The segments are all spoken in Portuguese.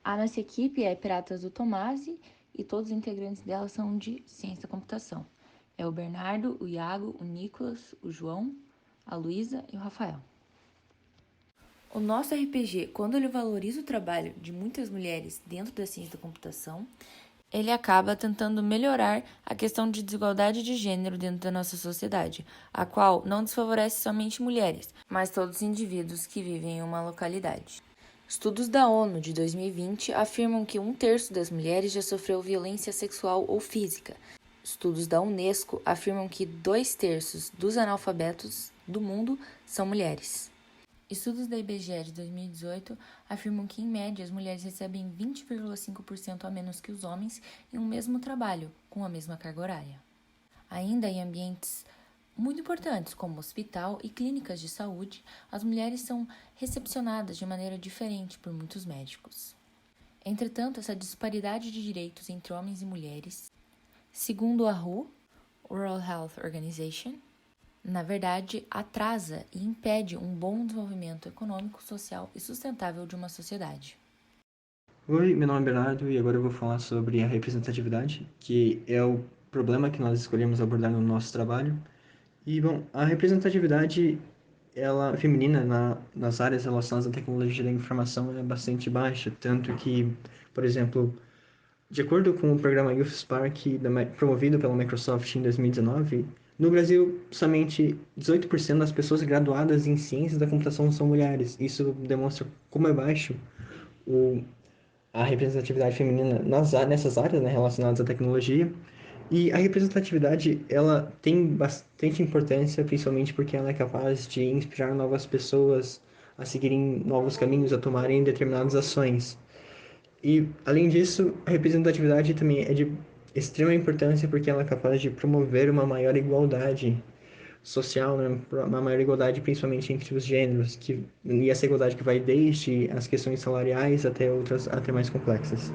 A nossa equipe é Piratas do Tomasi e todos os integrantes dela são de Ciência da Computação. É o Bernardo, o Iago, o Nicolas, o João, a Luísa e o Rafael. O nosso RPG, quando ele valoriza o trabalho de muitas mulheres dentro da ciência da computação, ele acaba tentando melhorar a questão de desigualdade de gênero dentro da nossa sociedade, a qual não desfavorece somente mulheres, mas todos os indivíduos que vivem em uma localidade. Estudos da ONU de 2020 afirmam que 1/3 das mulheres já sofreu violência sexual ou física. Estudos da Unesco afirmam que 2/3 dos analfabetos do mundo são mulheres. Estudos da IBGE de 2018 afirmam que, em média, as mulheres recebem 20,5% a menos que os homens em um mesmo trabalho, com a mesma carga horária. Ainda em ambientes muito importantes, como hospital e clínicas de saúde, as mulheres são recepcionadas de maneira diferente por muitos médicos. Entretanto, essa disparidade de direitos entre homens e mulheres, segundo a WHO, World Health Organization, na verdade, atrasa e impede um bom desenvolvimento econômico, social e sustentável de uma sociedade. Oi, meu nome é Bernardo e agora eu vou falar sobre a representatividade, que é o problema que nós escolhemos abordar no nosso trabalho. E, bom, a representatividade ela feminina nas áreas relacionadas à tecnologia da informação é bastante baixa, tanto que, por exemplo, de acordo com o programa Youth Spark, promovido pela Microsoft em 2019, no Brasil, somente 18% das pessoas graduadas em ciências da computação são mulheres. Isso demonstra como é baixo o, a representatividade feminina nessas áreas, né, relacionadas à tecnologia. E a representatividade, ela tem bastante importância, principalmente porque ela é capaz de inspirar novas pessoas a seguirem novos caminhos, a tomarem determinadas ações. E, além disso, a representatividade também é de extrema importância porque ela é capaz de promover uma maior igualdade social, né? Uma maior igualdade principalmente entre os gêneros, e essa igualdade que vai desde as questões salariais até outras, até mais complexas.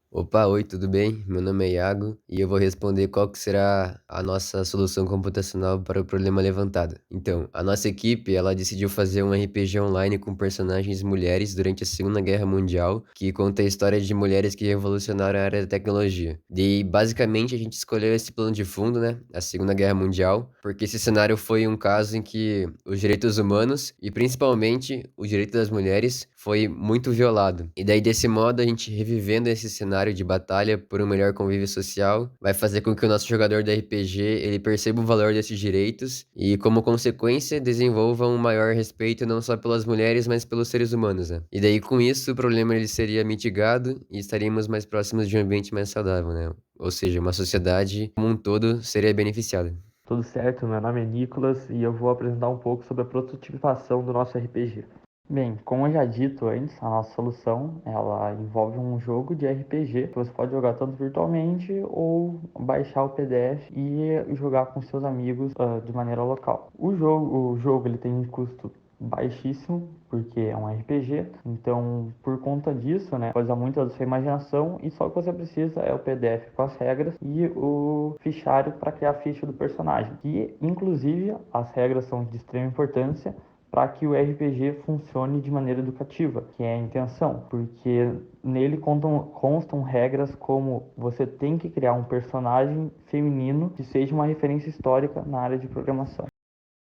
Opa, oi, tudo bem? Meu nome é Iago e eu vou responder qual que será a nossa solução computacional para o problema levantado. Então, a nossa equipe, ela decidiu fazer um RPG online com personagens mulheres durante a Segunda Guerra Mundial, que conta a história de mulheres que revolucionaram a área da tecnologia. E basicamente a gente escolheu esse plano de fundo, né, a Segunda Guerra Mundial, porque esse cenário foi um caso em que os direitos humanos e principalmente o direito das mulheres foi muito violado. E daí desse modo a gente revivendo esse cenário de batalha por um melhor convívio social, vai fazer com que o nosso jogador do RPG ele perceba o valor desses direitos e, como consequência, desenvolva um maior respeito não só pelas mulheres, mas pelos seres humanos, né? E daí com isso o problema ele seria mitigado e estaríamos mais próximos de um ambiente mais saudável, né? Ou seja, uma sociedade como um todo seria beneficiada. Tudo certo, meu nome é Nicolas e eu vou apresentar um pouco sobre a prototipação do nosso RPG. Bem, como eu já dito antes, a nossa solução ela envolve um jogo de RPG que você pode jogar tanto virtualmente ou baixar o PDF e jogar com seus amigos de maneira local. O jogo ele tem um custo baixíssimo porque é um RPG, então por conta disso, né, pode usar muito da sua imaginação e só o que você precisa é o PDF com as regras e o fichário para criar a ficha do personagem. E inclusive as regras são de extrema importância para que o RPG funcione de maneira educativa, que é a intenção, porque nele constam regras como você tem que criar um personagem feminino que seja uma referência histórica na área de programação.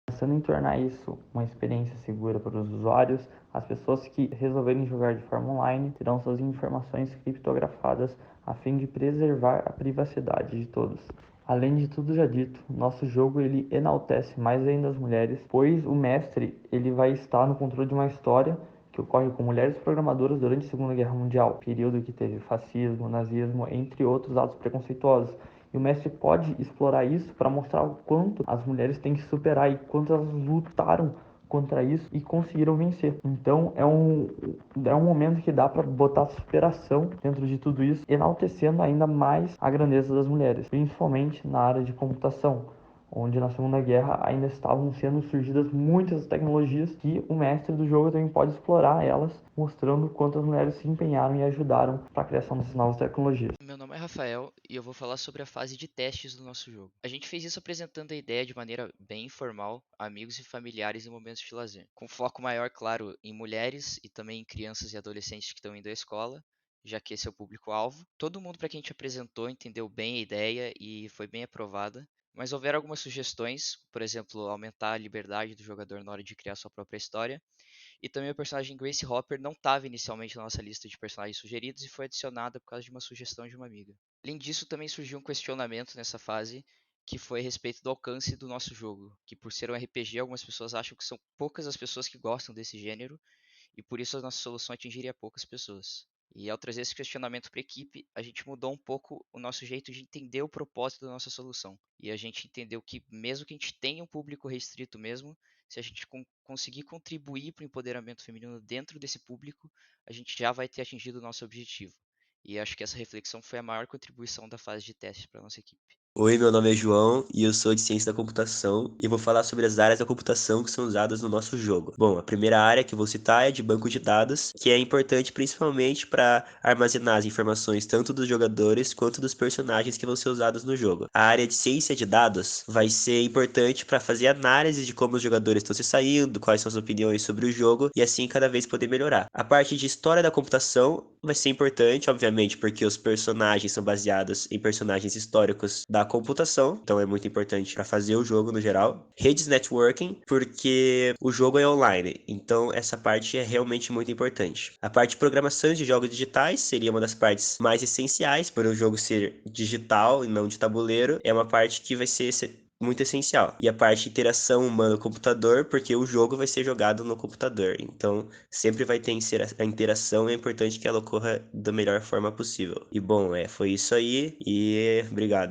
Pensando em tornar isso uma experiência segura para os usuários, as pessoas que resolverem jogar de forma online terão suas informações criptografadas a fim de preservar a privacidade de todos. Além de tudo já dito, nosso jogo ele enaltece mais ainda as mulheres, pois o mestre ele vai estar no controle de uma história que ocorre com mulheres programadoras durante a Segunda Guerra Mundial, período que teve fascismo, nazismo, entre outros atos preconceituosos. E o mestre pode explorar isso para mostrar o quanto as mulheres têm que superar e quanto elas lutaram contra isso e conseguiram vencer. Então é um momento que dá para botar superação dentro de tudo isso, enaltecendo ainda mais a grandeza das mulheres, principalmente na área de computação, onde na Segunda Guerra ainda estavam sendo surgidas muitas tecnologias que o mestre do jogo também pode explorar elas, mostrando quanto as mulheres se empenharam e ajudaram para a criação dessas novas tecnologias. Meu nome é Rafael e eu vou falar sobre a fase de testes do nosso jogo. A gente fez isso apresentando a ideia de maneira bem informal a amigos e familiares em momentos de lazer, com foco maior, claro, em mulheres e também em crianças e adolescentes que estão indo à escola, já que esse é o público-alvo. Todo mundo para quem a gente apresentou entendeu bem a ideia e foi bem aprovada. Mas houveram algumas sugestões, por exemplo, aumentar a liberdade do jogador na hora de criar sua própria história. E também o personagem Grace Hopper não estava inicialmente na nossa lista de personagens sugeridos e foi adicionada por causa de uma sugestão de uma amiga. Além disso, também surgiu um questionamento nessa fase, que foi a respeito do alcance do nosso jogo, que por ser um RPG, algumas pessoas acham que são poucas as pessoas que gostam desse gênero, e por isso a nossa solução atingiria poucas pessoas. E ao trazer esse questionamento para a equipe, a gente mudou um pouco o nosso jeito de entender o propósito da nossa solução. E a gente entendeu que, mesmo que a gente tenha um público restrito mesmo, se a gente conseguir contribuir para o empoderamento feminino dentro desse público, a gente já vai ter atingido o nosso objetivo. E acho que essa reflexão foi a maior contribuição da fase de teste para a nossa equipe. Oi, meu nome é João e eu sou de Ciência da Computação e vou falar sobre as áreas da computação que são usadas no nosso jogo. Bom, a primeira área que eu vou citar é de banco de dados, que é importante principalmente para armazenar as informações tanto dos jogadores quanto dos personagens que vão ser usados no jogo. A área de ciência de dados vai ser importante para fazer análise de como os jogadores estão se saindo, quais são as opiniões sobre o jogo e assim cada vez poder melhorar. A parte de história da computação vai ser importante, obviamente, porque os personagens são baseados em personagens históricos da computação, então é muito importante para fazer o jogo no geral. Redes networking, porque o jogo é online, então essa parte é realmente muito importante. A parte de programação de jogos digitais seria uma das partes mais essenciais, por o jogo ser digital e não de tabuleiro, é uma parte que vai ser muito essencial. E a parte de interação humano-computador, porque o jogo vai ser jogado no computador. Então, sempre vai ter a interação e é importante que ela ocorra da melhor forma possível. E bom, foi isso aí e obrigado.